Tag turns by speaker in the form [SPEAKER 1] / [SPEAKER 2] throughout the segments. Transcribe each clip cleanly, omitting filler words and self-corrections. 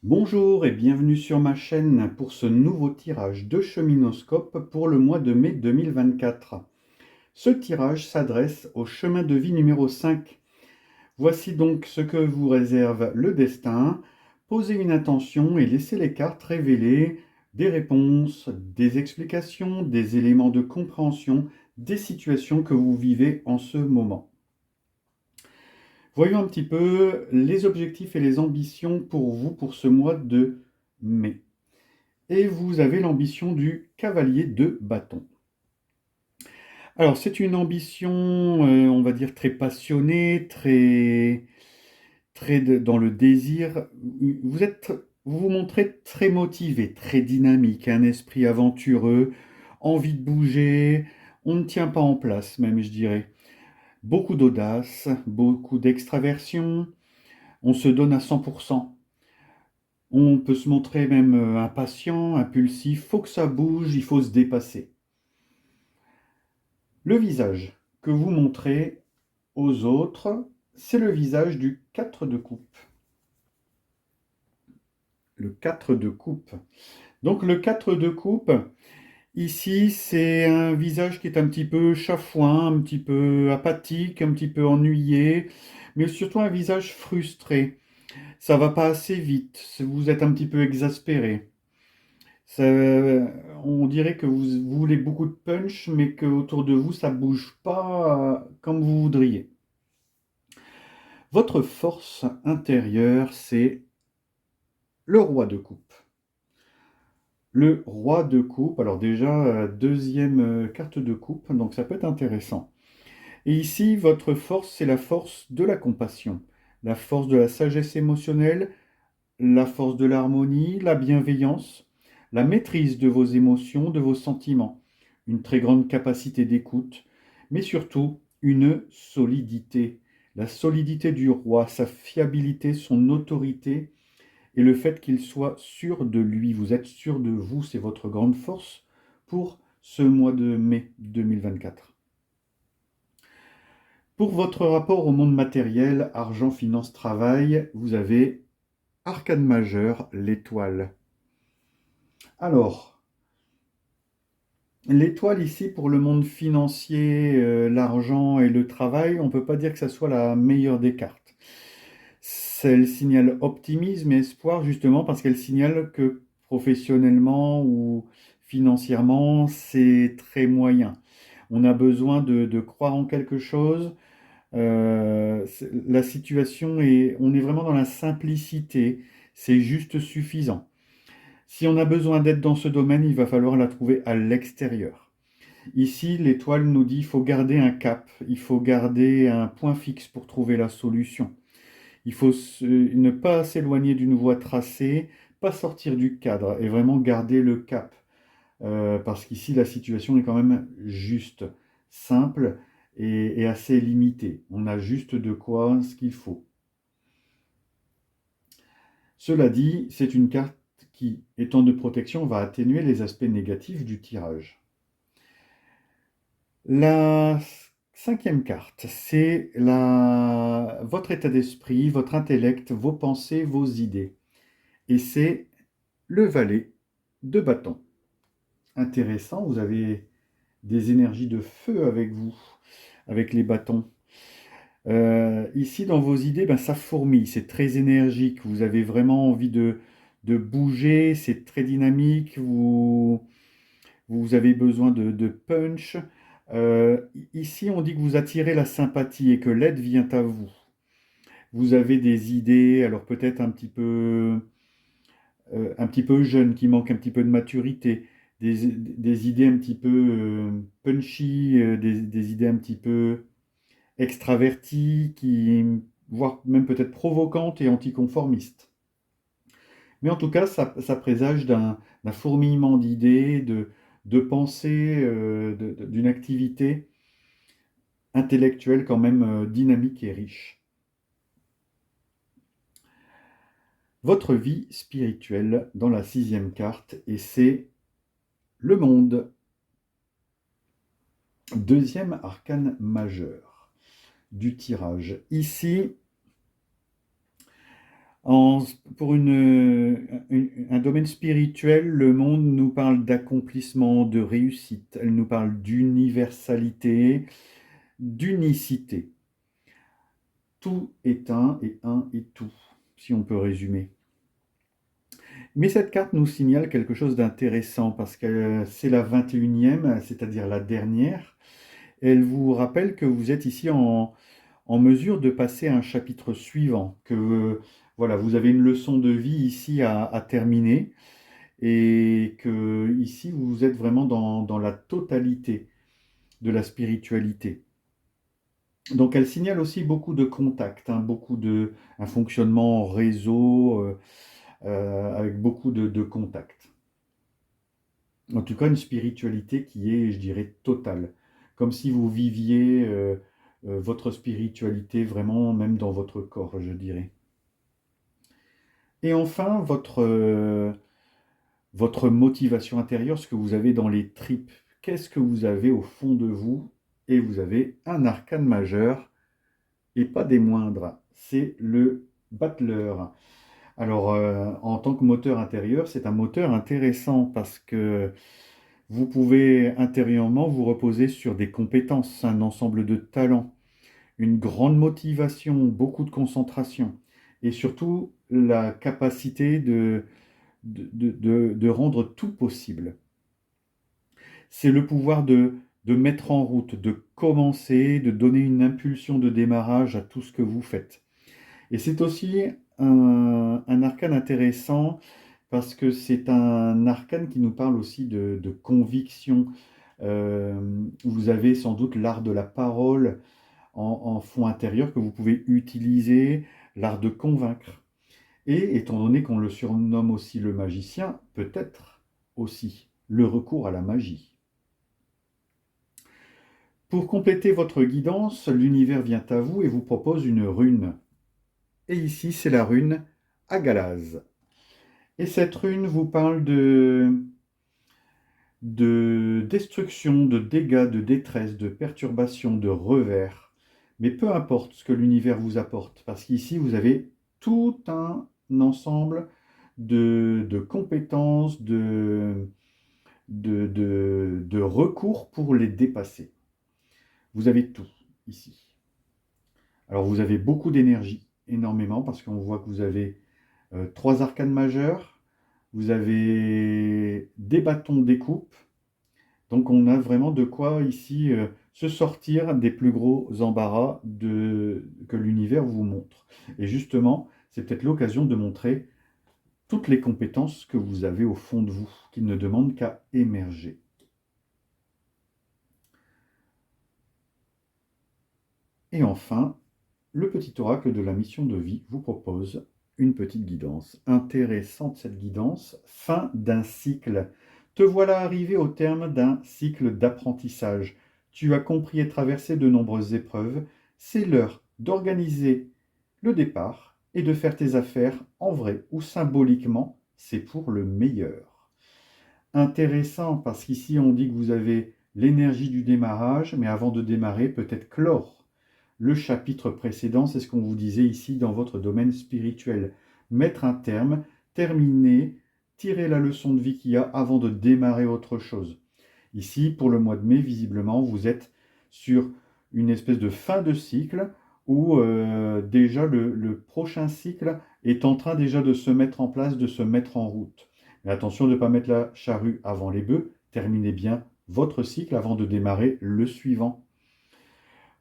[SPEAKER 1] Bonjour et bienvenue sur ma chaîne pour ce nouveau tirage de Cheminoscope pour le mois de mai 2024. Ce tirage s'adresse au chemin de vie numéro 5. Voici donc ce que vous réserve le destin. Posez une intention et laissez les cartes révéler des réponses, des explications, des éléments de compréhension des situations que vous vivez en ce moment. Voyons un petit peu les objectifs et les ambitions pour vous pour ce mois de mai. Et vous avez l'ambition du cavalier de bâton. Alors, c'est une ambition, on va dire, très passionnée, dans le désir. Vous vous montrez très motivé, très dynamique, un esprit aventureux, envie de bouger. On ne tient pas en place, même, je dirais. Beaucoup d'audace, beaucoup d'extraversion. On se donne à 100%. On peut se montrer même impatient, impulsif. Faut que ça bouge, il faut se dépasser. Le visage que vous montrez aux autres, c'est le visage du 4 de coupe. Le 4 de coupe. Donc le 4 de coupe, ici, c'est un visage qui est un petit peu chafouin, un petit peu apathique, un petit peu ennuyé, mais surtout un visage frustré. Ça va pas assez vite, vous êtes un petit peu exaspéré. Ça, on dirait que vous voulez beaucoup de punch, mais qu'autour de vous, ça bouge pas comme vous voudriez. Votre force intérieure, c'est le roi de coupe. Le roi de coupe, alors déjà, deuxième carte de coupe, donc ça peut être intéressant. Et ici, votre force, c'est la force de la compassion, la force de la sagesse émotionnelle, la force de l'harmonie, la bienveillance, la maîtrise de vos émotions, de vos sentiments, une très grande capacité d'écoute, mais surtout une solidité. La solidité du roi, sa fiabilité, son autorité et le fait qu'il soit sûr de lui. Vous êtes sûr de vous, c'est votre grande force pour ce mois de mai 2024. Pour votre rapport au monde matériel, argent, finance, travail, vous avez arcane majeur, l'étoile. Alors, l'étoile ici pour le monde financier, l'argent et le travail, on ne peut pas dire que ça soit la meilleure des cartes. Elle signale optimisme et espoir justement parce qu'elle signale que professionnellement ou financièrement, c'est très moyen. On a besoin de croire en quelque chose. La situation est, on est vraiment dans la simplicité. C'est juste suffisant. Si on a besoin d'aide dans ce domaine, il va falloir la trouver à l'extérieur. Ici, l'étoile nous dit qu'il faut garder un cap, il faut garder un point fixe pour trouver la solution. Il faut ne pas s'éloigner d'une voie tracée, pas sortir du cadre et vraiment garder le cap. Parce qu'ici, la situation est quand même juste, simple et assez limitée. On a juste de quoi ce qu'il faut. Cela dit, c'est une carte qui, étant de protection, va atténuer les aspects négatifs du tirage. La cinquième carte, c'est votre état d'esprit, votre intellect, vos pensées, vos idées. Et c'est le valet de bâton. Intéressant, vous avez des énergies de feu avec vous, avec les bâtons. Ici, dans vos idées, ben, ça fourmille, c'est très énergique, vous avez vraiment envie de bouger, c'est très dynamique, vous avez besoin de punch. Ici, on dit que vous attirez la sympathie et que l'aide vient à vous. Vous avez des idées, alors peut-être un petit peu jeunes, qui manquent un petit peu de maturité, des idées un petit peu punchy, des idées un petit peu extraverties, voire même peut-être provocantes et anticonformistes. Mais en tout cas, ça présage d'un fourmillement d'idées, de pensées, d'une activité intellectuelle quand même dynamique et riche. Votre vie spirituelle dans la sixième carte, et c'est le monde. Deuxième arcane majeur du tirage. Ici, Pour un domaine spirituel, le monde nous parle d'accomplissement, de réussite, elle nous parle d'universalité, d'unicité. Tout est un et un est tout, si on peut résumer. Mais cette carte nous signale quelque chose d'intéressant parce que c'est la 21e, c'est-à-dire la dernière. Elle vous rappelle que vous êtes ici en mesure de passer à un chapitre suivant, que voilà, vous avez une leçon de vie ici à terminer et que ici vous êtes vraiment dans la totalité de la spiritualité. Donc elle signale aussi beaucoup de contacts, hein, un fonctionnement en réseau avec beaucoup de contacts. En tout cas, une spiritualité qui est, je dirais, totale. Comme si vous viviez votre spiritualité vraiment même dans votre corps, je dirais. Et enfin, votre motivation intérieure, ce que vous avez dans les tripes. Qu'est-ce que vous avez au fond de vous? Et vous avez un arcane majeur, et pas des moindres. C'est le battleur. Alors, en tant que moteur intérieur, c'est un moteur intéressant parce que vous pouvez intérieurement vous reposer sur des compétences, un ensemble de talents, une grande motivation, beaucoup de concentration et surtout la capacité de rendre tout possible. C'est le pouvoir de mettre en route, de commencer, de donner une impulsion de démarrage à tout ce que vous faites. Et c'est aussi un arcane intéressant parce que c'est un arcane qui nous parle aussi de conviction. Vous avez sans doute l'art de la parole en fond intérieur que vous pouvez utiliser, l'art de convaincre. Et étant donné qu'on le surnomme aussi le magicien, peut-être aussi le recours à la magie. Pour compléter votre guidance, l'univers vient à vous et vous propose une rune. Et ici, c'est la rune Agalaz. Et cette rune vous parle de destruction, de dégâts, de détresse, de perturbation, de revers. Mais peu importe ce que l'univers vous apporte, parce qu'ici, vous avez tout un ensemble de compétences, de recours pour les dépasser. Vous avez tout ici. Alors, vous avez beaucoup d'énergie, énormément, parce qu'on voit que vous avez 3 arcanes majeures, vous avez des bâtons découpe, donc on a vraiment de quoi ici se sortir des plus gros embarras que l'univers vous montre. Et justement, c'est peut-être l'occasion de montrer toutes les compétences que vous avez au fond de vous, qui ne demandent qu'à émerger. Et enfin, le petit oracle de la mission de vie vous propose une petite guidance. Intéressante cette guidance, fin d'un cycle. Te voilà arrivé au terme d'un cycle d'apprentissage. Tu as compris et traversé de nombreuses épreuves. C'est l'heure d'organiser le départ et de faire tes affaires en vrai ou symboliquement. C'est pour le meilleur. Intéressant parce qu'ici on dit que vous avez l'énergie du démarrage, mais avant de démarrer, peut-être clore le chapitre précédent, c'est ce qu'on vous disait ici dans votre domaine spirituel. Mettre un terme, terminer, tirer la leçon de vie qu'il y a avant de démarrer autre chose. Ici, pour le mois de mai, visiblement, vous êtes sur une espèce de fin de cycle où déjà le prochain cycle est en train déjà de se mettre en place, de se mettre en route. Mais attention de ne pas mettre la charrue avant les bœufs, terminez bien votre cycle avant de démarrer le suivant.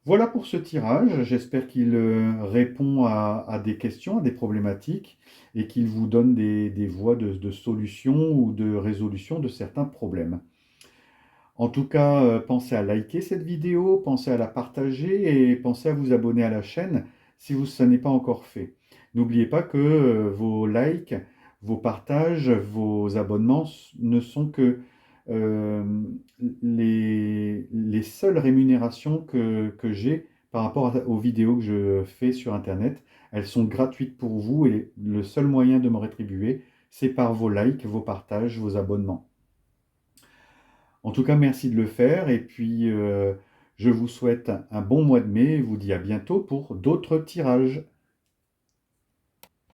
[SPEAKER 1] Voilà pour ce tirage. J'espère qu'il répond à des questions, à des problématiques et qu'il vous donne des voies de solution ou de résolution de certains problèmes. En tout cas, pensez à liker cette vidéo, pensez à la partager et pensez à vous abonner à la chaîne si ça n'est pas encore fait. N'oubliez pas que vos likes, vos partages, vos abonnements ne sont que euh, les seules rémunérations que j'ai par rapport aux vidéos que je fais sur Internet. Elles sont gratuites pour vous et le seul moyen de me rétribuer, c'est par vos likes, vos partages, vos abonnements. En tout cas, merci de le faire et puis je vous souhaite un bon mois de mai et vous dis à bientôt pour d'autres tirages.